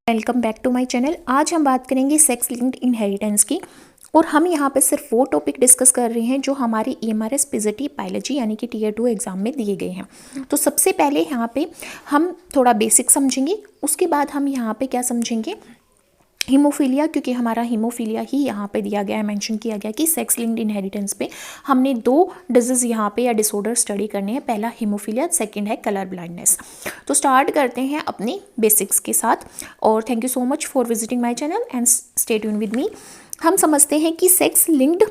Welcome back to my channel. आज हम बात करेंगे सेक्स लिंक्ड इनहेरिटेंस की और हम यहाँ पे सिर्फ वो टॉपिक डिस्कस कर रहे हैं जो हमारे EMRS PGT बायोलॉजी यानी कि Tier 2 एग्जाम में दिए गए हैं। तो सबसे पहले यहाँ पे हम थोड़ा बेसिक समझेंगे, उसके बाद हम यहाँ पे क्या समझेंगे, हीमोफीलिया, क्योंकि हमारा हीमोफीलिया ही यहाँ पे दिया गया है, मेंशन किया गया कि सेक्स लिंक्ड इनहेरिटेंस पे हमने 2 डिजीज़ यहाँ पे या डिसऑर्डर स्टडी करने हैं। पहला हीमोफीलिया, सेकंड है कलर ब्लाइंडनेस। तो स्टार्ट करते हैं अपने बेसिक्स के साथ। और thank you so much for visiting my channel and stay tune with me. हम समझते हैं कि सेक्स लिंक्ड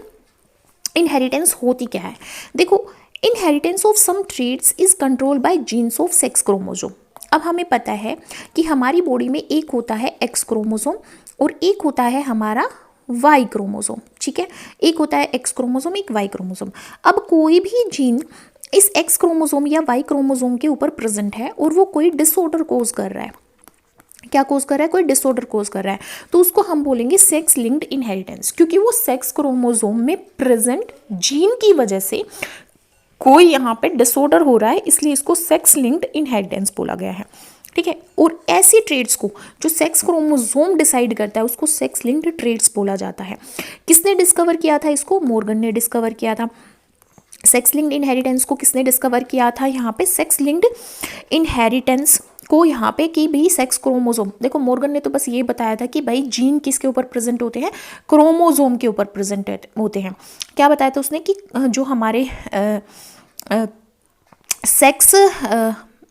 इनहेरिटेंस होती क्या है। देखो, inheritance of some traits is control by genes of sex chromosome. अब हमें पता है कि हमारी बॉडी में एक होता है एक्स क्रोमोसोम और एक होता है हमारा वाई क्रोमोसोम। ठीक है, एक होता है एक्स क्रोमोसोम, एक वाई क्रोमोसोम। अब कोई भी जीन इस एक्स क्रोमोसोम या वाई क्रोमोसोम के ऊपर प्रेजेंट है और वो कोई डिसऑर्डर कोज कर रहा है, क्या कोज कर रहा है, कोई डिसऑर्डर कोज कर रहा है, तो उसको हम बोलेंगे सेक्स लिंक्ड इनहेरिटेंस, क्योंकि वो सेक्स क्रोमोसोम में प्रेजेंट जीन की वजह से कोई यहाँ पे डिसऑर्डर हो रहा है, इसलिए इसको सेक्स लिंक्ड इनहेरिटेंस बोला गया है। ठीक है, और ऐसी ट्रेड्स को जो सेक्स क्रोमोसोम डिसाइड करता है उसको सेक्स लिंक्ड ट्रेड्स बोला जाता है। किसने डिस्कवर किया था इसको? मॉर्गन ने डिस्कवर किया था। सेक्स लिंक्ड इनहेरिटेंस को किसने डिस्कवर किया था? यहाँ पे सेक्स लिंक्ड इनहेरिटेंस को यहाँ पे कि भाई सेक्स क्रोमोसोम, देखो मॉर्गन ने तो बस ये बताया था कि भाई जीन किसके ऊपर प्रेजेंट होते हैं, क्रोमोसोम के ऊपर प्रेजेंट होते हैं। क्या बताया था उसने कि जो हमारे सेक्स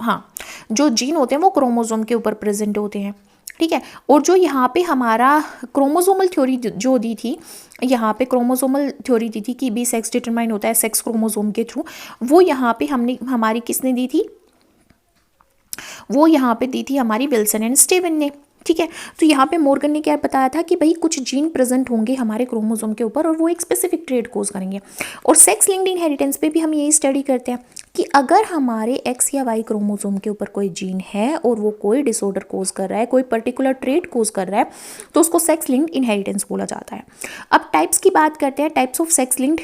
हाँ, जो जीन होते हैं वो क्रोमोसोम के ऊपर प्रेजेंट होते हैं। ठीक है, और जो यहाँ पे हमारा क्रोमोसोमल थ्योरी जो दी थी, यहाँ पे क्रोमोसोमल थ्योरी दी थी कि भी सेक्स डिटरमाइन होता है सेक्स क्रोमोसोम के थ्रू, वो यहाँ पे हमारी किसने दी थी? वो यहाँ पे दी थी हमारी विल्सन एंड स्टीवन ने। ठीक है, तो यहाँ पे मॉर्गन ने क्या बताया था कि भाई कुछ जीन प्रेजेंट होंगे हमारे क्रोमोसोम के ऊपर और वो एक स्पेसिफिक ट्रेट कोज करेंगे। और सेक्स लिंक्ड इनहेरिटेंस पे भी हम यही स्टडी करते हैं कि अगर हमारे एक्स या वाई क्रोमोसोम के ऊपर कोई जीन है और वो कोई डिसऑर्डर कोज कर रहा है, कोई पर्टिकुलर ट्रेट कोज कर रहा है, तो उसको सेक्स लिंक्ड इनहेरिटेंस बोला जाता है। अब टाइप्स की बात करते हैं, types of sex linked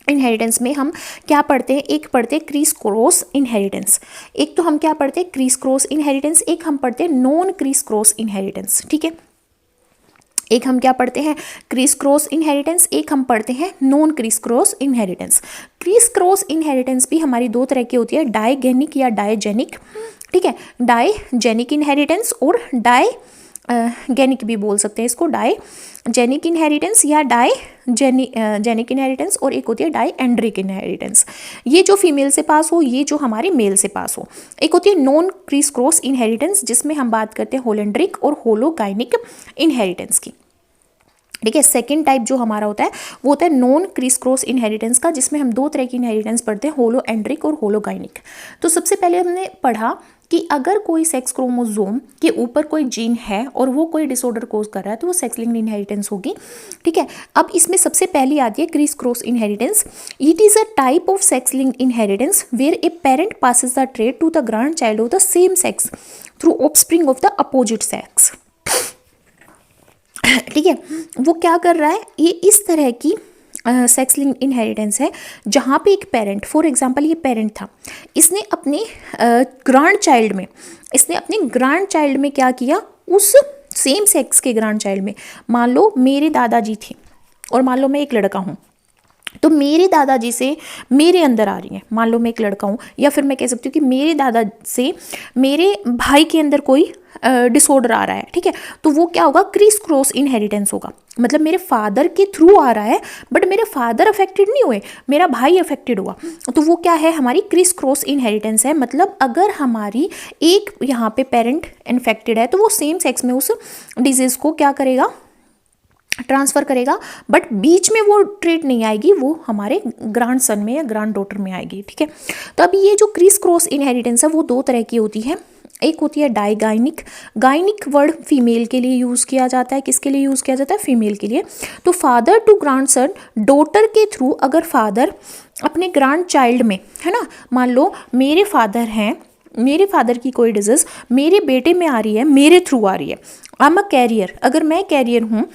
inheritance में हम क्या पढ़ते हैं? एक पढ़ते हैं क्रीस क्रॉस इनहेरिटेंस, एक तो हम क्या पढ़ते हैं क्रीस क्रॉस इनहेरिटेंस, एक हम पढ़ते हैं नॉन क्रीस क्रॉस इनहेरिटेंस। ठीक है, एक हम क्या पढ़ते हैं? क्रीस क्रॉस इनहेरिटेंस, एक हम पढ़ते हैं non criss cross inheritance. Crease cross inheritance भी हमारी 2 तरह की होती है, डाइगेनिक या डाइजेनिक। ठीक है, डाइजेनिक इनहेरिटेंस और डाइगेनिक भी बोल सकते हैं इसको, डाइजेनिक इनहेरिटेंस या डाइजेनिक इनहेरिटेंस, और एक होती है डाइएंड्रिक इनहेरिटेंस, ये जो फीमेल से पास हो, ये जो हमारे मेल से पास हो। एक होती है नॉन क्रीस क्रॉस इनहेरिटेंस, जिसमें हम बात करते हैं होलेंड्रिक और होलोगाइनिक इनहेरिटेंस की। ठीक है, सेकेंड टाइप जो हमारा होता है वो होता है नॉन क्रीस क्रॉस इनहेरिटेंस का, जिसमें हम 2 तरह की इनहेरिटेंस पढ़ते हैं, होलोएंड्रिक और होलोगाइनिक। तो सबसे पहले हमने पढ़ा कि अगर कोई सेक्स क्रोमोसोम के ऊपर कोई जीन है और वो कोई डिसऑर्डर कोज कर रहा है तो वो सेक्स लिंक्ड इनहेरिटेंस होगी। ठीक है, अब इसमें सबसे पहली आती है criss cross inheritance. It is a type of sex linked inheritance where a parent passes the trait to the grandchild of the same sex through offspring of the opposite sex. ठीक है, वो क्या कर रहा है? ये इस तरह की सेक्स लिंक्ड इनहेरिटेंस है जहाँ पे एक पेरेंट, फॉर एग्जांपल ये पेरेंट था, इसने अपने ग्रैंड चाइल्ड में क्या किया? उस सेम सेक्स के ग्रैंड चाइल्ड में, मान लो मेरे दादाजी थे और मान लो मैं एक लड़का हूँ, तो मेरे दादाजी से मेरे अंदर आ रही है, मान लो मैं एक लड़का हूँ, या फिर मैं कह सकती हूँ कि मेरे दादा से मेरे भाई के अंदर कोई डिसऑर्डर आ रहा है। ठीक है, तो वो क्या होगा? क्रीस क्रॉस इनहेरिटेंस होगा, मतलब मेरे फादर के थ्रू आ रहा है बट मेरे फादर अफेक्टेड नहीं हुए, मेरा भाई अफेक्टेड हुआ, तो वो क्या है? हमारी क्रीस क्रॉस इनहेरिटेंस है। मतलब अगर हमारी एक यहाँ पे पेरेंट इन्फेक्टेड है तो वो सेम सेक्स में उस डिजीज़ को क्या करेगा? ट्रांसफ़र करेगा, बट बीच में वो ट्रेट नहीं आएगी, वो हमारे ग्रैंड सन में या ग्रैंड डॉटर में आएगी। ठीक है, तो अभी ये जो क्रीस क्रॉस इनहेरिटेंस है वो 2 तरह की होती है। एक होती है डाइगाइनिक। गाइनिक वर्ड फीमेल के लिए यूज़ किया जाता है, किसके लिए यूज़ किया जाता है? फीमेल के लिए। तो father to grandson, daughter के थ्रू अगर फादर अपने ग्रैंड चाइल्ड में, है ना, मान लो मेरे फादर हैं, मेरे फादर की कोई डिजीज़ मेरे बेटे में आ रही है, मेरे थ्रू आ रही है, आई एम अ कैरियर, अगर मैं कैरियर हूँ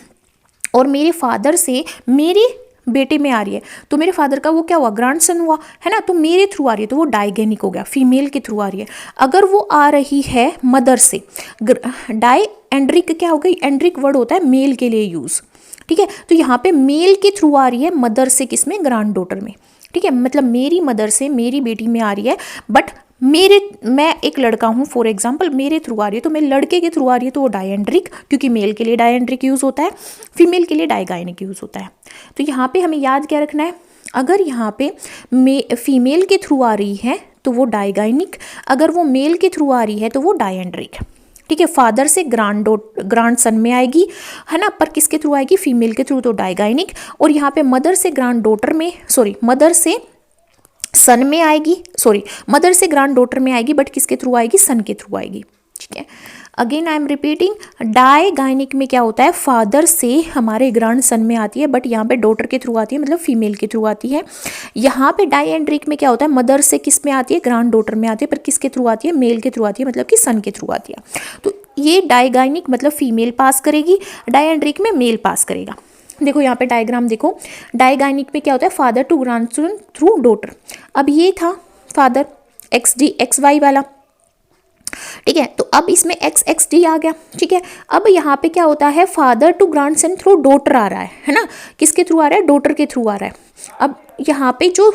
और मेरे फादर से मेरे बेटे में आ रही है तो मेरे फादर का वो क्या हुआ, ग्रैंडसन हुआ, है ना। तो मेरे थ्रू आ रही है तो वो डाइगेनिक हो गया, फीमेल के थ्रू आ रही है। अगर वो आ रही है मदर से, डाई एंड्रिक क्या हो गई, एंड्रिक वर्ड होता है मेल के लिए यूज़, ठीक है। तो यहाँ पे मेल के थ्रू आ रही है मदर से, किसमें, ग्रैंड डॉटर में, ठीक है। मतलब मेरी मदर से मेरी बेटी में आ रही है, बट मैं एक लड़का हूँ फॉर एग्जाम्पल, मेरे थ्रू आ रही है तो मेरे लड़के के थ्रू आ रही है तो वो डायएंड्रिक, क्योंकि मेल के लिए डायएंड्रिक यूज़ होता है, फीमेल के लिए डाइगाइनिक यूज़ होता है। तो यहाँ पे हमें याद क्या रखना है, अगर यहाँ पे फीमेल के थ्रू आ रही है तो वो डाइगाइनिक, अगर वो मेल के थ्रू आ रही है तो वो डायएंड्रिक, ठीक है। फादर से ग्रांड सन में आएगी, है ना, पर किसके थ्रू आएगी, फीमेल के थ्रू, तो डाइगाइनिक। और यहाँ पे मदर से ग्रांड डॉटर में, मदर से सन में आएगी, मदर से ग्रांड डॉटर में आएगी, बट किसके थ्रू आएगी, सन के थ्रू आएगी, ठीक है। अगेन आई एम रिपीटिंग, डाइगाइनिक में क्या होता है, फादर से हमारे ग्रांड सन में आती है, बट यहाँ पे डॉटर के थ्रू आती है, मतलब फीमेल के थ्रू आती है। यहाँ पे डाइएंड्रिक में क्या होता है, मदर से किस में आती है, ग्रांड डॉटर में आती है, पर किसके थ्रू आती है, मेल के थ्रू आती है, मतलब कि सन के थ्रू आती है। तो ये डाइगाइनिक मतलब फीमेल पास करेगी, डाइएंड्रिक में मेल पास करेगा। देखो यहाँ पे डायग्राम देखो, डाइगाइनिक में क्या होता है, father to grandson through daughter. अब ये था फादर XY वाला, ठीक है। तो अब इसमें XD आ गया, ठीक है। अब यहाँ पे क्या होता है, father to grandson through daughter आ रहा है ना, किसके थ्रू आ रहा है, डॉटर के थ्रू आ रहा है। अब यहाँ पे जो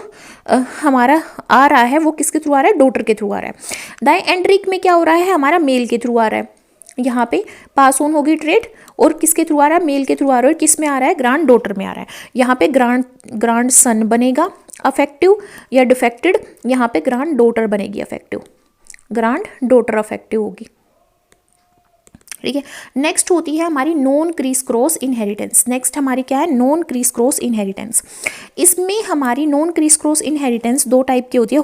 हमारा आ रहा है वो किसके थ्रू आ रहा है, डॉटर के थ्रू आ रहा है। डाइएंड्रिक में क्या हो रहा है, हमारा मेल के थ्रू आ रहा है, यहाँ पे पास ऑन होगी ट्रेड, और किसके थ्रू आ रहा है, मेल के थ्रू आ रहा है, और किस में आ रहा है, ग्रांड डॉटर में आ रहा है। यहाँ पे ग्रांड सन बनेगा अफेक्टिव या डिफेक्टेड, यहाँ पे ग्रांड डॉटर बनेगी अफेक्टिव, ग्रांड डॉटर अफेक्टिव होगी, ठीक है। नेक्स्ट होती है हमारी non criss cross inheritance. Next हमारी क्या है, नॉन क्रीस क्रॉस इनहेरिटेंस। इसमें हमारी नॉन क्रीस क्रॉस इनहेरिटेंस दो टाइप की होती है,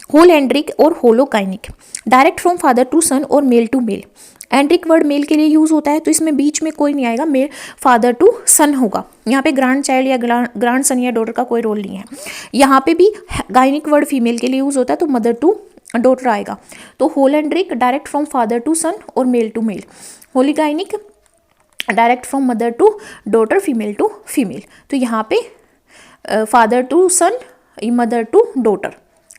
होल एंड्रिक और hologynic, direct from father to son और male to male. Andric word male के लिए यूज होता है, तो इसमें बीच में कोई नहीं आएगा, मेल फादर टू सन होगा। यहाँ पे ग्रांड चाइल्ड या ग्रांड सन या डॉटर का कोई रोल नहीं है। यहाँ पे भी गाइनिक वर्ड फीमेल के लिए यूज होता है, तो मदर टू डॉटर आएगा। तो holandric direct from father to son और male to male, hologynic direct from mother to daughter, female to female. तो यहाँ पे father to son, mother to daughter,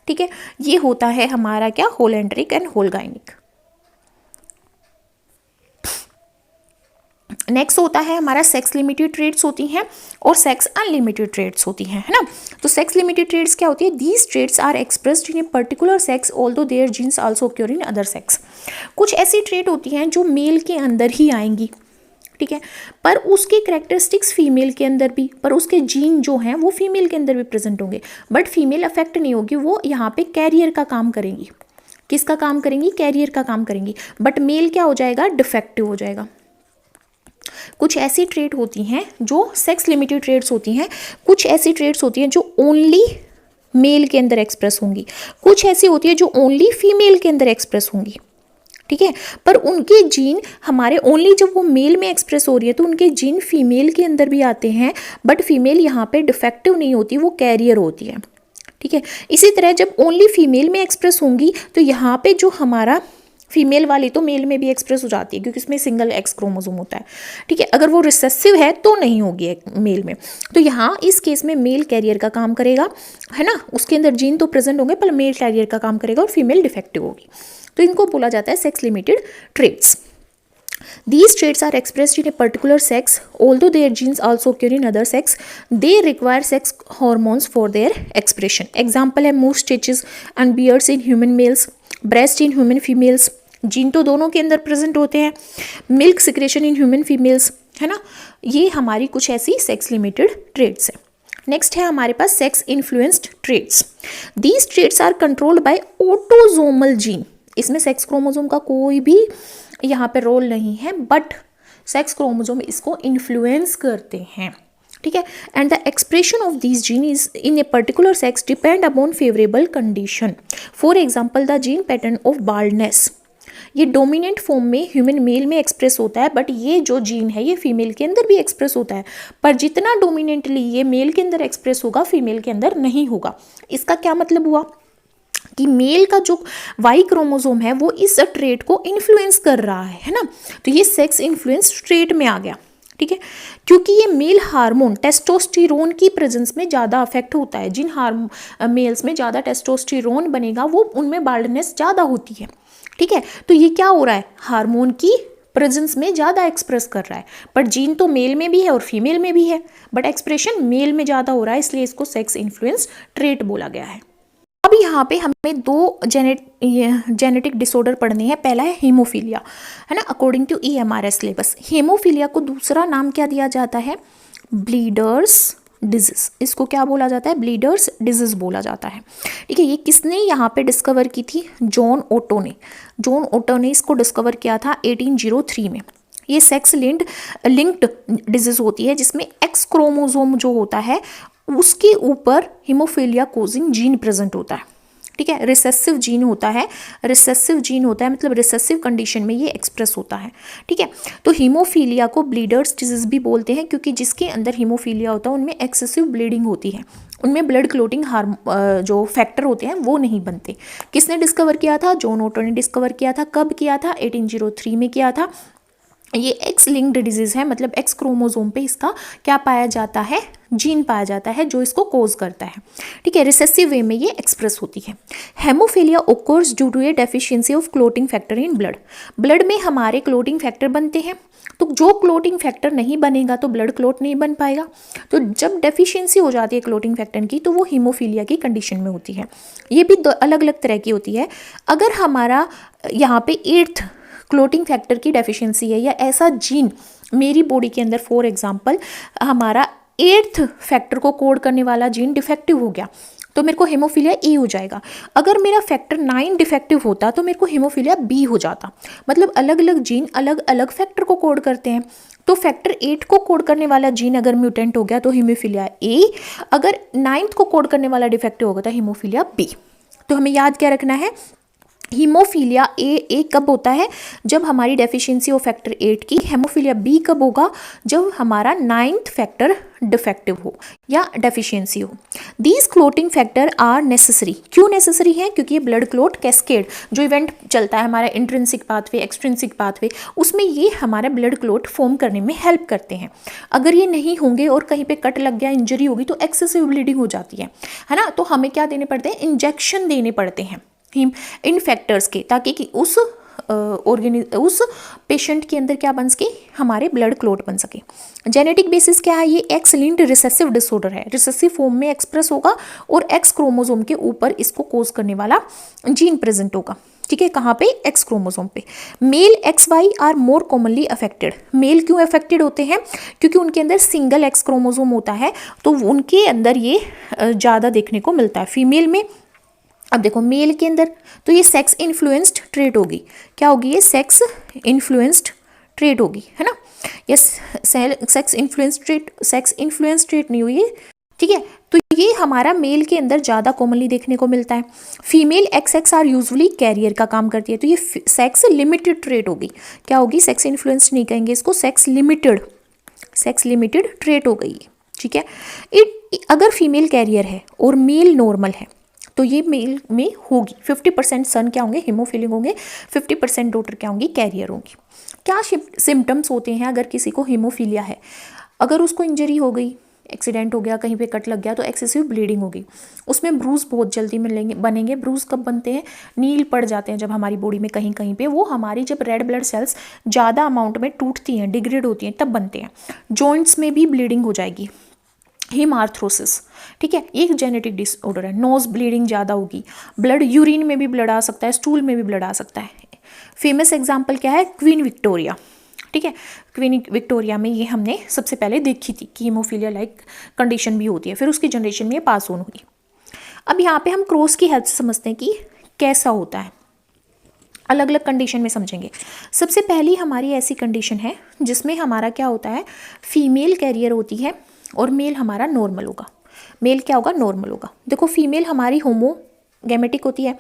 ठीक है। ये होता है हमारा क्या, holandric and hologynic. Next होता है हमारा सेक्स लिमिटेड ट्रेड्स होती हैं और सेक्स अनलिमिटेड ट्रेड्स होती हैं, है ना। तो सेक्स लिमिटेड ट्रेड्स क्या होती है, these traits are expressed in a particular sex although their genes also occur in other sex. कुछ ऐसी ट्रेड होती हैं जो मेल के अंदर ही आएंगी, ठीक है, पर उसके करेक्टरिस्टिक्स फीमेल के अंदर भी, पर उसके जीन जो हैं वो फीमेल के अंदर भी प्रेजेंट होंगे, बट फीमेल अफेक्ट नहीं होगी, वो यहाँ पे कैरियर का काम करेंगी। किसका काम करेंगी, कैरियर का काम करेंगी, बट मेल क्या हो जाएगा, डिफेक्टिव हो जाएगा। कुछ ऐसी ट्रेड होती हैं जो सेक्स लिमिटेड ट्रेड्स होती हैं, कुछ ऐसी ट्रेड्स होती हैं जो ओनली मेल के अंदर एक्सप्रेस होंगी, कुछ ऐसी होती है जो ओनली फीमेल के अंदर एक्सप्रेस होंगी, ठीक है। पर उनके जीन हमारे ओनली जब वो मेल में एक्सप्रेस हो रही है तो उनके जीन फीमेल के अंदर भी आते हैं, बट फीमेल यहाँ पे डिफेक्टिव नहीं होती, वो कैरियर होती है, ठीक है। इसी तरह जब ओनली फीमेल में एक्सप्रेस होंगी तो यहाँ पे जो हमारा फीमेल वाली तो मेल में भी एक्सप्रेस हो जाती है, क्योंकि इसमें सिंगल एक्स क्रोमोसोम होता है, ठीक है। अगर वो रिसेसिव है तो नहीं होगी मेल में, तो यहाँ इस केस में मेल कैरियर का काम करेगा, है ना, उसके अंदर जीन तो प्रेजेंट होंगे पर मेल कैरियर का काम करेगा और फीमेल डिफेक्टिव होगी। तो इनको बोला जाता है sex limited traits. These traits are expressed in a particular sex, although their genes also occur in other sex. They require sex hormones for their expression. Example है moose stitches and beards in human males, breast in human females. Gene तो दोनों के अंदर present होते हैं, milk secretion in human females, है ना। ये हमारी कुछ ऐसी सेक्स लिमिटेड ट्रेड्स हैं। नेक्स्ट है हमारे पास sex influenced traits. These traits are controlled by autosomal gene. इसमें सेक्स क्रोमोसोम का कोई भी यहाँ पे रोल नहीं है, बट सेक्स क्रोमोसोम इसको इन्फ्लुएंस करते हैं, ठीक है। And the expression of this gene is in a particular sex depend upon favourable condition. For example the gene pattern of baldness, ये डोमिनेंट फॉर्म में ह्यूमन मेल में एक्सप्रेस होता है, बट ये जो जीन है ये फीमेल के अंदर भी एक्सप्रेस होता है, पर जितना डोमिनेंटली ये मेल के अंदर एक्सप्रेस होगा फीमेल के अंदर नहीं होगा। इसका क्या मतलब हुआ कि मेल का जो वाई क्रोमोसोम है वो इस ट्रेट को इन्फ्लुएंस कर रहा है ना। तो ये सेक्स इन्फ्लुएंस ट्रेट में आ गया, ठीक है, क्योंकि ये मेल हार्मोन टेस्टोस्टेरोन की प्रेजेंस में ज़्यादा अफेक्ट होता है। जिन मेल्स में ज़्यादा टेस्टोस्टेरोन बनेगा वो उनमें बाल्डनेस ज़्यादा होती है। ठीक है, तो ये क्या हो रहा है, हार्मोन की प्रेजेंस में ज़्यादा एक्सप्रेस कर रहा है, बट जीन तो मेल में भी है और फीमेल में भी है, बट एक्सप्रेशन मेल में ज़्यादा हो रहा है, इसलिए इसको सेक्स इन्फ्लुएंस ट्रेट बोला गया है। अब यहाँ पे हमें दो जेनेटिक डिसऑर्डर पढ़ने हैं। पहला है हीमोफीलिया, है ना, according to EMRS syllabus. Haemophilia को दूसरा नाम क्या दिया जाता है, ब्लीडर्स डिजीज। इसको क्या बोला जाता है, ब्लीडर्स डिजीज बोला जाता है। ठीक है, ये किसने यहाँ पे डिस्कवर की थी, जॉन ओटो ने। जॉन ओटो ने इसको डिस्कवर किया था 1803 में। ये सेक्स लिंक्ड डिजीज होती है जिसमें एक्स क्रोमोसोम जो होता है उसके ऊपर हीमोफीलिया कोजिंग जीन प्रेजेंट होता है। ठीक है, रिसेसिव जीन होता है, मतलब रिसेसिव कंडीशन में ये एक्सप्रेस होता है। ठीक है, तो हीमोफीलिया को ब्लीडर्स डिजीज भी बोलते हैं क्योंकि जिसके अंदर हीमोफीलिया होता है उनमें एक्सेसिव ब्लीडिंग होती है, उनमें ब्लड क्लोटिंग जो फैक्टर होते हैं वो नहीं बनते। किसने डिस्कवर किया था, जॉन ओटो ने डिस्कवर किया था। कब किया था, 1803 में किया था। ये एक्स लिंक्ड डिजीज है, मतलब एक्स क्रोमोसोम पे इसका क्या पाया जाता है, जीन पाया जाता है जो इसको कोज करता है। ठीक है, रिसेसिव वे में ये एक्सप्रेस होती है। Haemophilia occurs due to a deficiency of clotting factor in blood में हमारे क्लोटिंग फैक्टर बनते हैं, तो जो क्लोटिंग फैक्टर नहीं बनेगा तो ब्लड क्लोट नहीं बन पाएगा। तो जब डेफिशिएंसी हो जाती है क्लोटिंग फैक्टर की तो वो हीमोफीलिया की कंडीशन में होती है। ये भी अलग अलग तरह की होती है। अगर हमारा यहाँ पे 8th क्लोटिंग फैक्टर की डेफिशिएंसी है या ऐसा जीन मेरी बॉडी के अंदर, फॉर एग्जांपल हमारा 8th फैक्टर को कोड करने वाला जीन डिफेक्टिव हो गया तो मेरे को हीमोफीलिया E हो जाएगा। अगर मेरा फैक्टर 9 डिफेक्टिव होता तो मेरे को हीमोफीलिया B हो जाता। मतलब अलग अलग जीन अलग अलग फैक्टर को कोड करते हैं। तो फैक्टर 8 को कोड करने वाला जीन अगर म्यूटेंट हो गया तो हीमोफीलिया A, अगर 9th को कोड करने वाला डिफेक्टिव होगा तो हीमोफीलिया B। तो हमें याद क्या रखना है, हीमोफीलिया ए कब होता है, जब हमारी डेफिशिएंसी हो फैक्टर 8 की। हेमोफीलिया बी कब होगा, जब हमारा 9th फैक्टर डिफेक्टिव हो या डेफिशिएंसी हो। These clotting factor are necessary. क्यों नेसेसरी है, क्योंकि ये ब्लड क्लोट कैस्केड जो इवेंट चलता है हमारा इंट्रिंसिक पाथवे, एक्सट्रिंसिक पाथवे, उसमें ये हमारा ब्लड क्लोट फॉर्म करने में हेल्प करते हैं। अगर ये नहीं होंगे और कहीं पे कट लग गया, इंजरी होगी तो एक्सेसिव ब्लीडिंग हो जाती है ना। तो हमें क्या देने पड़ते हैं, इंजेक्शन देने पड़ते हैं इन फैक्टर्स के, ताकि कि उस पेशेंट के अंदर क्या बन सके, हमारे ब्लड क्लोट बन सके। जेनेटिक बेसिस क्या है, ये एक्स लिंक्ड रिसेसिव डिसऑर्डर है, रिसेसिव फॉर्म में एक्सप्रेस होगा और एक्स क्रोमोसोम के ऊपर इसको कोज करने वाला जीन प्रेजेंट होगा। ठीक है, कहाँ पे, एक्स क्रोमोसोम पे। Male XY are more commonly affected. Male क्यों अफेक्टेड होते हैं, क्योंकि उनके अंदर सिंगल एक्स क्रोमोसोम होता है तो उनके अंदर ये ज़्यादा देखने को मिलता है। फीमेल में, अब देखो मेल के अंदर तो ये सेक्स इन्फ्लुएंस्ड ट्रेट होगी। क्या होगी, ये सेक्स इन्फ्लुएंस्ड ट्रेट होगी, है ना। ये सेक्स इन्फ्लुएंस ट्रेट नहीं हुई है। ठीक है, तो ये हमारा मेल के अंदर ज़्यादा कॉमनली देखने को मिलता है। Female XX are usually carrier का काम करती है, तो ये सेक्स लिमिटेड ट्रेट होगी। क्या होगी, सेक्स इन्फ्लुएंस नहीं कहेंगे इसको, सेक्स लिमिटेड ट्रेट हो गई। ठीक है, अगर फीमेल कैरियर है और मेल नॉर्मल है तो ये मेल में होगी। 50% सन क्या होंगे, हीमोफिलिक होंगे, 50% डॉटर क्या होंगी, कैरियर होंगी। क्या सिम्टम्स होते हैं अगर किसी को हीमोफीलिया है, अगर उसको इंजरी हो गई, एक्सीडेंट हो गया, कहीं पे कट लग गया तो एक्सेसिव ब्लीडिंग होगी, उसमें ब्रूज बहुत जल्दी बनेंगे। ब्रूज कब बनते हैं, नील पड़ जाते हैं जब हमारी बॉडी में कहीं कहीं पे, वो हमारी जब रेड ब्लड सेल्स ज़्यादा अमाउंट में टूटती हैं, डिग्रेड होती हैं, तब बनते हैं। जॉइंट्स में भी ब्लीडिंग हो जाएगी, हीमार्थ्रोसिस। ठीक है, एक जेनेटिक डिसऑर्डर है। नोज ब्लीडिंग ज़्यादा होगी, ब्लड यूरिन में भी ब्लड आ सकता है, स्टूल में भी ब्लड आ सकता है। फेमस एग्जाम्पल क्या है, क्वीन विक्टोरिया। ठीक है, क्वीन विक्टोरिया में ये हमने सबसे पहले देखी थी कि हीमोफीलिया लाइक कंडीशन भी होती है, फिर उसकी जनरेशन में ये पास ऑन हुई। अब यहाँ पे हम क्रॉस की हेल्प से समझते हैं कि कैसा होता है, अलग अलग कंडीशन में समझेंगे। सबसे पहली हमारी ऐसी कंडीशन है जिसमें हमारा क्या होता है, फीमेल कैरियर होती है और मेल हमारा नॉर्मल होगा। मेल क्या होगा, नॉर्मल होगा। देखो फीमेल हमारी होमोगैमेटिक होती है,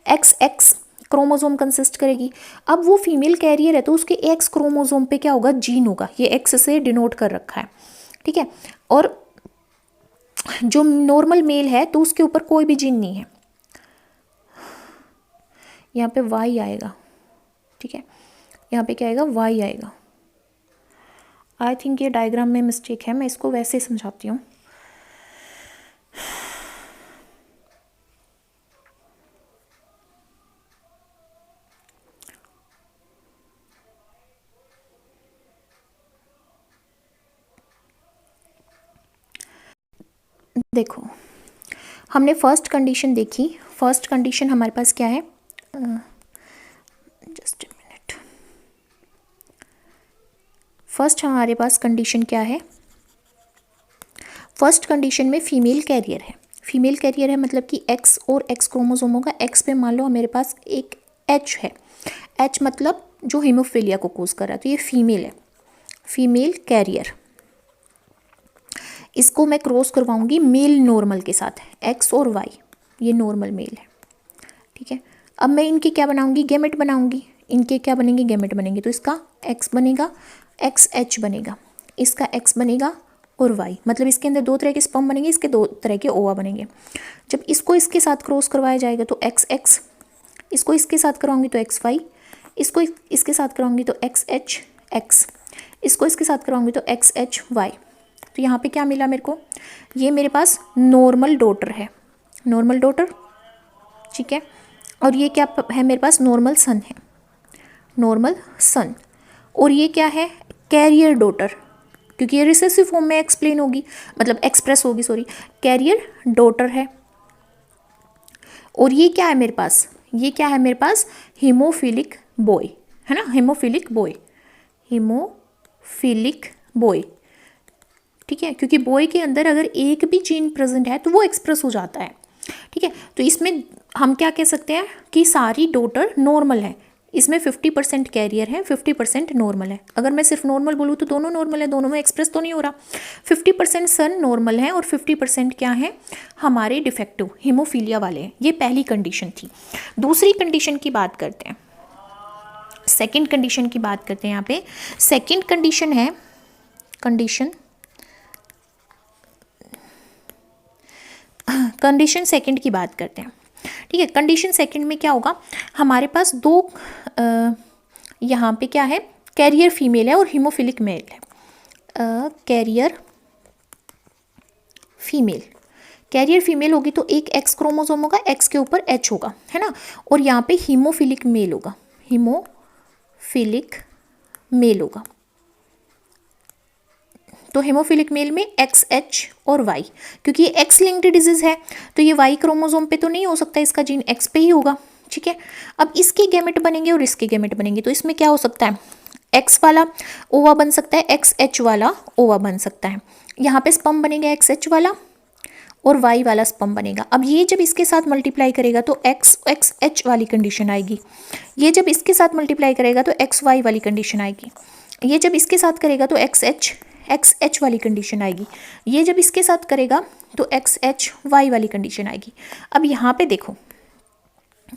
XX क्रोमोसोम कंसिस्ट करेगी। अब वो फीमेल कैरियर है तो उसके X क्रोमोसोम पे क्या होगा, जीन होगा, ये X से डिनोट कर रखा है। ठीक है, और जो नॉर्मल मेल है तो उसके ऊपर कोई भी जीन नहीं है, यहाँ पे Y आएगा। ठीक है, यहाँ पे क्या आएगा, Y आएगा। आई थिंक ये डायग्राम में मिस्टेक है, मैं इसको वैसे ही समझाती हूँ। देखो, हमने फर्स्ट कंडीशन देखी। फर्स्ट कंडीशन हमारे पास क्या है, जस्ट अ मिनट। फर्स्ट हमारे पास कंडीशन क्या है, फर्स्ट कंडीशन में फीमेल कैरियर है। फीमेल कैरियर है मतलब कि एक्स और एक्स क्रोमोसोम होगा। एक्स पे मान लो मेरे पास एक एच है, एच मतलब जो हीमोफीलिया को कोज कर रहा है, तो ये फीमेल है, फीमेल कैरियर। इसको मैं क्रॉस करवाऊंगी मेल नॉर्मल के साथ, एक्स और वाई, ये नॉर्मल मेल है, ठीक है। अब मैं इनके क्या बनाऊंगी, गैमेट बनाऊंगी। इनके क्या बनेंगे, गैमेट बनेंगे। तो इसका एक्स बनेगा, एक्स एच बनेगा, इसका एक्स बनेगा और वाई, मतलब इसके अंदर दो तरह के स्पर्म बनेंगे, इसके दो तरह के ओवा बनेंगे। जब इसको इसके साथ क्रॉस करवाया जाएगा तो एक्स एक्स, इसको इसके साथ कराऊंगी तो एक्स वाई, इसको इसके साथ कराऊंगी तो एक्स एच एक्स, इसको इसके साथ कराऊंगी तो एक्स एच वाई। तो यहाँ पे क्या मिला मेरे को, ये मेरे पास नॉर्मल डॉटर है, नॉर्मल डॉटर, ठीक है। और ये क्या है मेरे पास, नॉर्मल सन है, नॉर्मल सन। और ये क्या है, कैरियर डॉटर, क्योंकि ये रिसेसिव फॉर्म में एक्सप्लेन होगी, मतलब एक्सप्रेस होगी, सॉरी, कैरियर डॉटर है। और ये क्या है मेरे पास, ये क्या है मेरे पास, हीमोफिलिक बॉय, है ना, हीमोफिलिक बॉय, हीमोफिलिक बॉय, ठीक है। क्योंकि बॉय के अंदर अगर एक भी जीन प्रेजेंट है तो वो एक्सप्रेस हो जाता है, ठीक है। तो इसमें हम क्या कह सकते हैं कि सारी डॉटर नॉर्मल है, इसमें 50% कैरियर है, 50% नॉर्मल है। अगर मैं सिर्फ नॉर्मल बोलूँ तो दोनों नॉर्मल है, दोनों में एक्सप्रेस तो नहीं हो रहा। 50% सन नॉर्मल है और 50% क्या है, हमारे डिफेक्टिव हीमोफीलिया वाले हैं। ये पहली कंडीशन थी। दूसरी कंडीशन की बात करते हैं, सेकेंड कंडीशन की बात करते हैं। यहाँ पे सेकेंड कंडीशन है, कंडीशन सेकंड की बात करते हैं, ठीक है। कंडीशन सेकंड में क्या होगा, हमारे पास दो यहाँ पे क्या है, कैरियर फीमेल है और हीमोफिलिक मेल है। कैरियर फीमेल, कैरियर फीमेल होगी तो एक एक्स क्रोमोसोम होगा, एक्स के ऊपर एच होगा, है ना। और यहाँ पे हीमोफिलिक मेल होगा, हीमोफिलिक मेल होगा। तो हेमोफिलिक मेल में एक्स एच और वाई, क्योंकि ये एक्स लिंक्ड डिजीज है तो ये वाई क्रोमोसोम पे तो नहीं हो सकता, इसका जीन एक्स पे ही होगा, ठीक है। अब इसके गैमेट बनेंगे और इसके गैमेट बनेंगे, तो इसमें क्या हो सकता है, एक्स वाला ओवा बन सकता है, एक्स एच वाला ओवा बन सकता है। यहाँ पे स्पर्म बनेगा एक्स एच वाला और वाई वाला स्पर्म बनेगा। अब ये जब इसके साथ मल्टीप्लाई करेगा तो एक्स एक्स एच वाली कंडीशन आएगी, ये जब इसके साथ मल्टीप्लाई करेगा तो एक्स वाई वाली कंडीशन आएगी, ये जब इसके साथ करेगा तो एक्स एच वाली कंडीशन आएगी, ये जब इसके साथ करेगा तो एक्स एच वाई वाली कंडीशन आएगी। अब यहाँ पे देखो,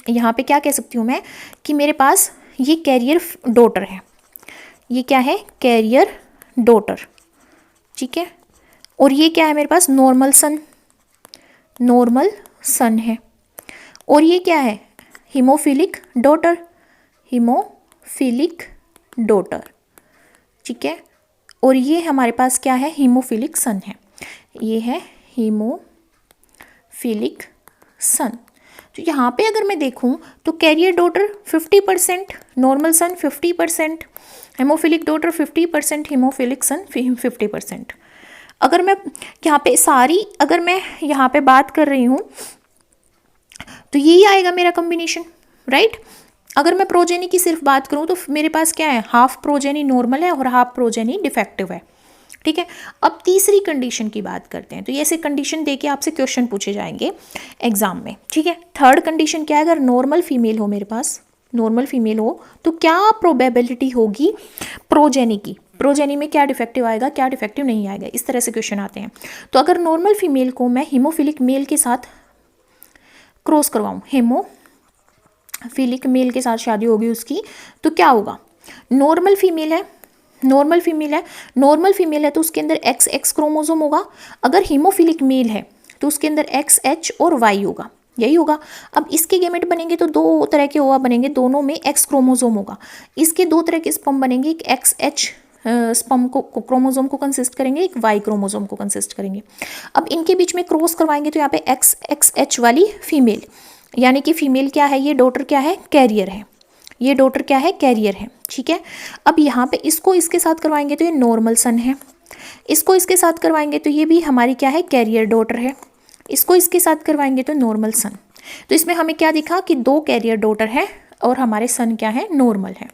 यहाँ पे क्या कह सकती हूँ मैं कि मेरे पास ये कैरियर डॉटर है, ये क्या है, कैरियर डॉटर, ठीक है। और ये क्या है मेरे पास, नॉर्मल सन है। और ये क्या है, हीमोफिलिक डॉटर, ठीक है। और ये हमारे पास क्या है, हीमोफिलिक सन है, ये है हीमोफिलिक सन। तो यहाँ पे अगर मैं देखूँ तो carrier daughter 50%, normal son 50%, hemophilic daughter 50%, hemophilic son 50%। अगर मैं यहाँ पे सारी, अगर मैं यहाँ पे बात कर रही हूँ तो यही आएगा मेरा कॉम्बिनेशन, राइट। अगर मैं प्रोजेनी की सिर्फ बात करूँ तो मेरे पास क्या है, हाफ प्रोजेनी नॉर्मल है और हाफ प्रोजेनी डिफेक्टिव है, ठीक है। अब तीसरी कंडीशन की बात करते हैं, तो ये ऐसे कंडीशन देके आपसे क्वेश्चन पूछे जाएंगे एग्जाम में, ठीक है। थर्ड कंडीशन क्या है, अगर नॉर्मल फीमेल हो, मेरे पास नॉर्मल फीमेल हो तो क्या प्रोबेबिलिटी होगी प्रोजेनी की, प्रोजेनी में क्या डिफेक्टिव आएगा, क्या डिफेक्टिव नहीं आएगा, इस तरह से क्वेश्चन आते हैं। तो अगर नॉर्मल फीमेल को मैं हीमोफिलिक मेल के साथ क्रॉस करवाऊँ, हीमोफिलिक मेल के साथ शादी होगी उसकी, तो क्या होगा, नॉर्मल फीमेल है तो उसके अंदर एक्स एक्स क्रोमोसोम होगा। अगर हीमोफिलिक मेल है तो उसके अंदर एक्स एच और वाई होगा, यही होगा। अब इसके गैमेट बनेंगे तो दो तरह के ओवा बनेंगे, दोनों में एक्स क्रोमोसोम होगा। इसके दो तरह के स्पर्म बनेंगे, एक एक्स एच स्पर्म को क्रोमोसोम को कंसिस्ट करेंगे, एक वाई क्रोमोसोम को कंसिस्ट करेंगे। अब इनके बीच में क्रॉस करवाएंगे तो यहाँ पे XXH वाली फीमेल, यानी कि फीमेल क्या है, ये डॉटर क्या है, कैरियर है, ये डॉटर क्या है, कैरियर है, ठीक है। अब यहाँ पे इसको इसके साथ करवाएंगे तो ये नॉर्मल सन है, इसको इसके साथ करवाएंगे तो ये भी हमारी क्या है, कैरियर डॉटर है, इसको इसके साथ करवाएंगे तो नॉर्मल सन। तो इसमें हमें क्या दिखा कि 2 कैरियर डॉटर है और हमारे सन क्या है, नॉर्मल है,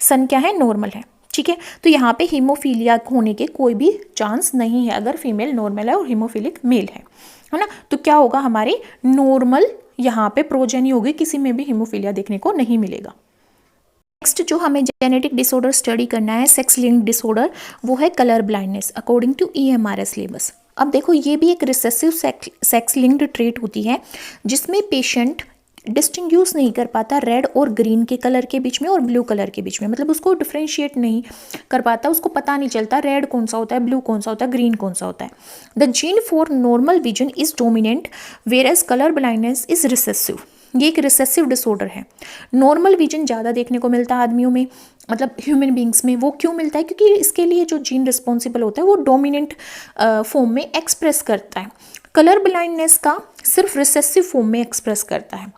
सन क्या है, नॉर्मल है, ठीक है। तो यहाँ पे हीमोफीलिया होने के कोई भी चांस नहीं है अगर फीमेल नॉर्मल है और हीमोफिलिक मेल है ना। तो क्या होगा, हमारे नॉर्मल यहाँ पे प्रोजेनी होगी, किसी में भी हीमोफीलिया देखने को नहीं मिलेगा। नेक्स्ट जो हमें जेनेटिक डिसऑर्डर स्टडी करना है, सेक्स लिंक्ड डिसऑर्डर, वो है colour blindness according to EMR syllabus. अब देखो ये भी एक रिसेसिव सेक्स लिंक्ड ट्रेट होती है जिसमें पेशेंट डिस्टिंग्यूश नहीं कर पाता रेड और ग्रीन के कलर के बीच में और ब्लू कलर के बीच में, मतलब उसको डिफ्रेंशिएट नहीं कर पाता, उसको पता नहीं चलता रेड कौन सा होता है, ब्लू कौन सा होता है, ग्रीन कौन सा होता है। The gene for normal vision is dominant whereas colour blindness is recessive. ये एक रिसेसिव डिसऑर्डर है। नॉर्मल विजन ज़्यादा देखने को मिलता है आदमियों में, मतलब ह्यूमन बींग्स में। वो क्यों मिलता है, क्योंकि इसके लिए जो जीन रिस्पॉन्सिबल होता है वो डोमिनेंट फॉर्म में एक्सप्रेस करता है। कलर ब्लाइंडनेस का सिर्फ रिसेसिव फॉर्म में एक्सप्रेस करता है,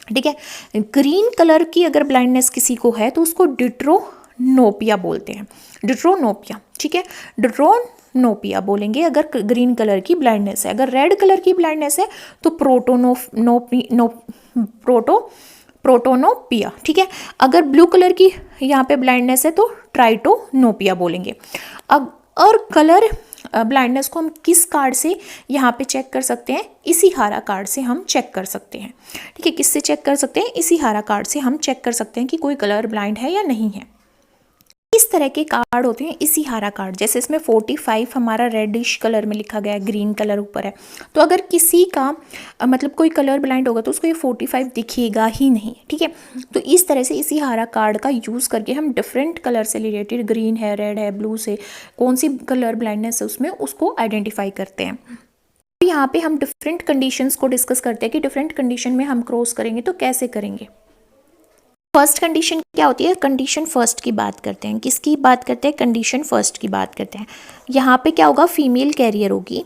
ठीक है। ग्रीन कलर की अगर ब्लाइंडनेस किसी को है तो उसको डिट्रोनोपिया बोलते हैं, डिट्रोनोपिया, ठीक है, डिट्रोनोपिया बोलेंगे अगर ग्रीन कलर की ब्लाइंडनेस है। अगर रेड कलर की ब्लाइंडनेस है तो प्रोटोनोपिया, ठीक है। अगर ब्लू कलर की यहाँ पे ब्लाइंडनेस है तो ट्राइटोनोपिया बोलेंगे। और कलर ब्लाइंडनेस को हम किस कार्ड से यहाँ पे चेक कर सकते हैं, इशिहारा कार्ड से हम चेक कर सकते हैं, ठीक है। किससे चेक कर सकते हैं, इशिहारा कार्ड से हम चेक कर सकते हैं कि कोई कलर ब्लाइंड है या नहीं है। इस तरह के कार्ड होते हैं इशिहारा कार्ड, जैसे इसमें 45 हमारा रेडिश कलर में लिखा गया है, ग्रीन कलर ऊपर है, तो अगर किसी का मतलब कोई कलर ब्लाइंड होगा तो उसको ये 45 दिखेगा ही नहीं, ठीक है। तो इस तरह से इशिहारा कार्ड का यूज़ करके हम डिफरेंट कलर से रिलेटेड, ग्रीन है, रेड है, ब्लू से कौन सी कलर ब्लाइंडनेस है उसमें, उसको आइडेंटिफाई करते हैं। यहाँ पे हम डिफरेंट कंडीशंस को डिस्कस करते हैं कि डिफरेंट कंडीशन में हम क्रॉस करेंगे तो कैसे करेंगे। फर्स्ट कंडीशन क्या होती है, कंडीशन फर्स्ट की बात करते हैं। किसकी बात करते हैं, कंडीशन फर्स्ट की बात करते हैं। यहाँ पे क्या होगा, फीमेल कैरियर होगी,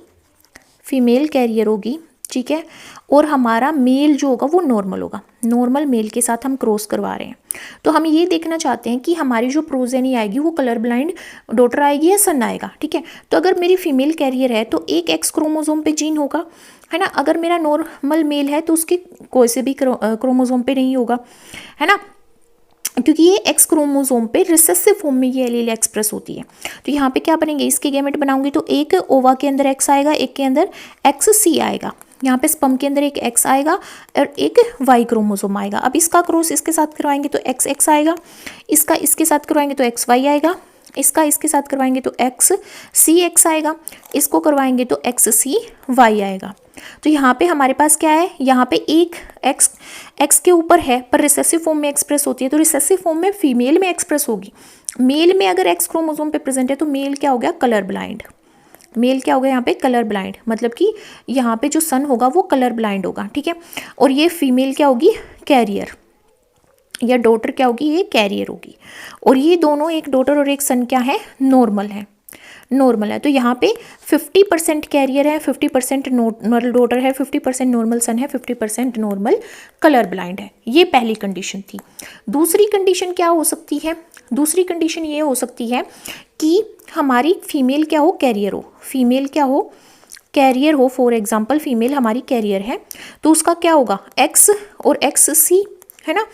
फीमेल कैरियर होगी, ठीक है। और हमारा मेल जो होगा वो नॉर्मल होगा, नॉर्मल मेल के साथ हम क्रॉस करवा रहे हैं। तो हम ये देखना चाहते हैं कि हमारी जो प्रोजेनी आएगी वो कलर ब्लाइंड डॉटर आएगी या सन आएगा, ठीक है। तो अगर मेरी फीमेल कैरियर है तो एक एक्स क्रोमोसोम पे जीन होगा, है ना। अगर मेरा नॉर्मल मेल है तो उसके कोई से भी क्रोमोसोम पे नहीं होगा, है ना, क्योंकि ये एक्स क्रोमोसोम पे रिसेसिव फॉर्म में ये एलील एक्सप्रेस होती है। तो यहाँ पे क्या बनेंगे, इसके गैमेट बनाऊंगी तो एक ओवा के अंदर एक्स आएगा, एक के अंदर XC आएगा, यहाँ पे स्पर्म के अंदर एक एक्स आएगा और एक वाई क्रोमोसोम आएगा। अब इसका क्रॉस इसके साथ करवाएंगे तो XX आएगा, इसका इसके साथ करवाएंगे तो XY आएगा, इसका इसके साथ करवाएंगे तो XCX आएगा, इसको करवाएंगे तो XCY आएगा। तो यहाँ पे हमारे पास क्या है, यहाँ पे एक एक्स के ऊपर है पर रिसेसिव फॉर्म में एक्सप्रेस होती है, तो रिसेसिव फॉर्म में फीमेल में एक्सप्रेस होगी। मेल में अगर एक्स क्रोमोसोम पे प्रेजेंट है तो मेल क्या हो गया, कलर ब्लाइंड। मेल क्या होगा यहाँ पे, कलर ब्लाइंड, मतलब कि यहाँ पे जो सन होगा वो कलर ब्लाइंड होगा, ठीक है। और ये फीमेल क्या होगी, कैरियर, या डॉटर क्या होगी, ये कैरियर होगी। और ये दोनों, एक डॉटर और एक सन क्या है, नॉर्मल है, नॉर्मल है। तो यहाँ पे 50% कैरियर है, 50% नॉर्मल डॉटर है, 50% नॉर्मल सन है, 50% नॉर्मल कलर ब्लाइंड है। ये पहली कंडीशन थी। दूसरी कंडीशन क्या हो सकती है, दूसरी कंडीशन ये हो सकती है कि हमारी फीमेल क्या हो, कैरियर हो, फीमेल क्या हो, कैरियर हो। फॉर एग्जाम्पल फीमेल हमारी कैरियर है तो उसका क्या होगा, X और XC, है ना।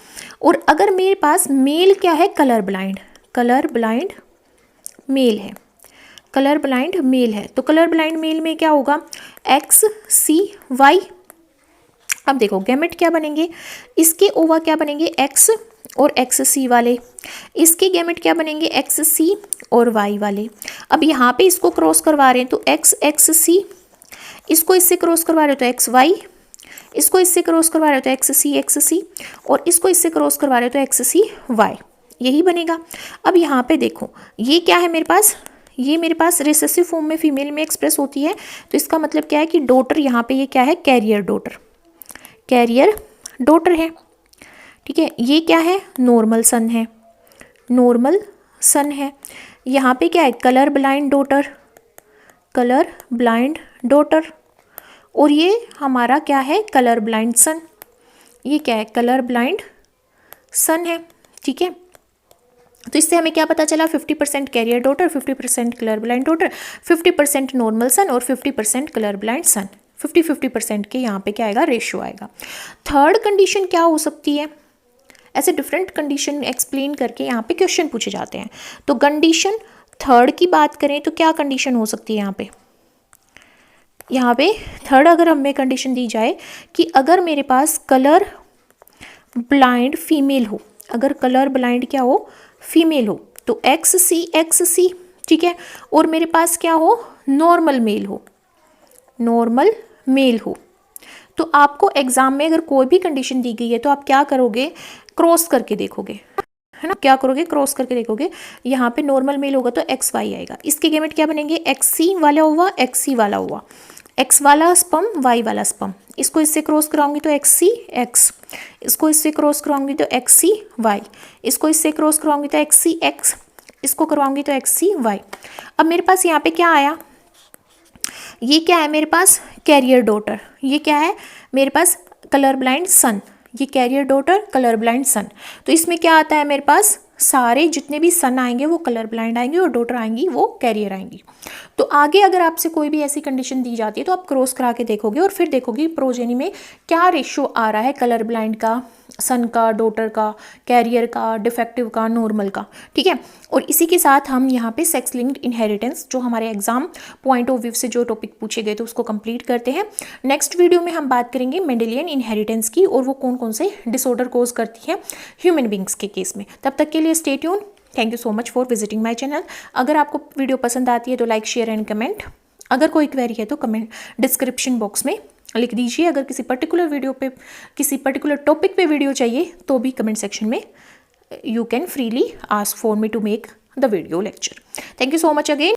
और अगर मेरे पास मेल क्या है, colour blind, colour blind mail है, कलर ब्लाइंड मेल है, तो कलर ब्लाइंड मेल में क्या होगा, XCY। अब देखो गैमेट क्या बनेंगे, इसके ओवा क्या बनेंगे, X और XC वाले, इसके गैमेट क्या बनेंगे, XC और Y वाले। अब यहाँ पे इसको क्रॉस करवा रहे हैं तो XXC, इसको इससे क्रॉस करवा रहे हो तो XY, इसको इससे क्रॉस करवा रहे हो तो XCXC, और इसको इससे क्रॉस करवा रहे हो तो XCY, यही बनेगा। अब यहाँ पे देखो ये क्या है मेरे पास, ये मेरे पास रिसेसिव फॉर्म में फीमेल में एक्सप्रेस होती है, तो इसका मतलब क्या है कि डॉटर यहाँ पे ये क्या है, कैरियर डॉटर, कैरियर डॉटर है, ठीक है। ये क्या है, नॉर्मल सन है, नॉर्मल सन है। यहाँ पे क्या है, colour blind daughter, colour blind daughter. और ये हमारा क्या है, कलर ब्लाइंड सन। ये क्या है, कलर ब्लाइंड सन है। ठीक है, तो इससे हमें क्या पता चला, 50% carrier daughter, 50% colour blind daughter, 50% normal son और 50% कलर ब्लाइंड सन। 50-50% के यहाँ पे क्या आएगा, रेशियो आएगा। थर्ड कंडीशन क्या हो सकती है, ऐसे डिफरेंट कंडीशन एक्सप्लेन करके यहाँ पे क्वेश्चन पूछे जाते हैं। तो कंडीशन थर्ड की बात करें तो क्या कंडीशन हो सकती है यहाँ पे थर्ड अगर हमें कंडीशन दी जाए कि अगर मेरे पास कलर ब्लाइंड फीमेल हो, अगर कलर ब्लाइंड क्या हो, फीमेल हो, तो XC, ठीक है, और मेरे पास क्या हो, नॉर्मल मेल हो, नॉर्मल मेल हो, तो आपको एग्जाम में अगर कोई भी कंडीशन दी गई है तो आप क्या करोगे, क्रॉस करके देखोगे, है ना, क्या करोगे, क्रॉस करके देखोगे। यहाँ पे नॉर्मल मेल होगा तो XY आएगा, इसके गेमेट क्या बनेंगे, XC वाला हुआ, XC वाला हुआ, X वाला स्पर्म, Y वाला स्पर्म, इसको इससे क्रॉस कराऊंगी तो XC X, इसको इससे क्रॉस कराऊंगी तो XC Y, इसको इससे क्रॉस कराऊंगी तो XC X, इसको करवाऊंगी तो XC Y। अब मेरे पास यहाँ पे क्या आया, ये क्या है मेरे पास, कैरियर डॉटर, ये क्या है मेरे पास, कलर ब्लाइंड सन, ये कैरियर डॉटर, कलर ब्लाइंड सन। तो इसमें क्या आता है मेरे पास, सारे जितने भी सन आएंगे वो कलर ब्लाइंड आएंगे और डॉटर आएंगी वो कैरियर आएंगी। तो आगे अगर आपसे कोई भी ऐसी कंडीशन दी जाती है तो आप क्रॉस करा के देखोगे और फिर देखोगे प्रोजेनी में क्या रेशियो आ रहा है, कलर ब्लाइंड का, सन का, डॉटर का, कैरियर का, डिफेक्टिव का, नॉर्मल का। ठीक है, और इसी के साथ हम यहाँ पे सेक्स लिंक्ड इनहेरिटेंस, जो हमारे एग्जाम पॉइंट ऑफ व्यू से जो टॉपिक पूछे गए थे उसको कंप्लीट करते हैं। नेक्स्ट वीडियो में हम बात करेंगे मेंडेलियन इनहेरिटेंस की और वो कौन कौन से डिसऑर्डर कोज करती है ह्यूमन बींग्स के केस में। तब तक के लिए stay tune. Thank you so much for visiting my channel. अगर आपको वीडियो पसंद आती है तो लाइक, शेयर एंड कमेंट। अगर कोई क्वेरी है तो कमेंट डिस्क्रिप्शन बॉक्स में लिख दीजिए। अगर किसी पर्टिकुलर वीडियो पे, किसी पर्टिकुलर टॉपिक पे वीडियो चाहिए तो भी कमेंट सेक्शन में you can freely ask for me to make the video lecture. Thank you so much again.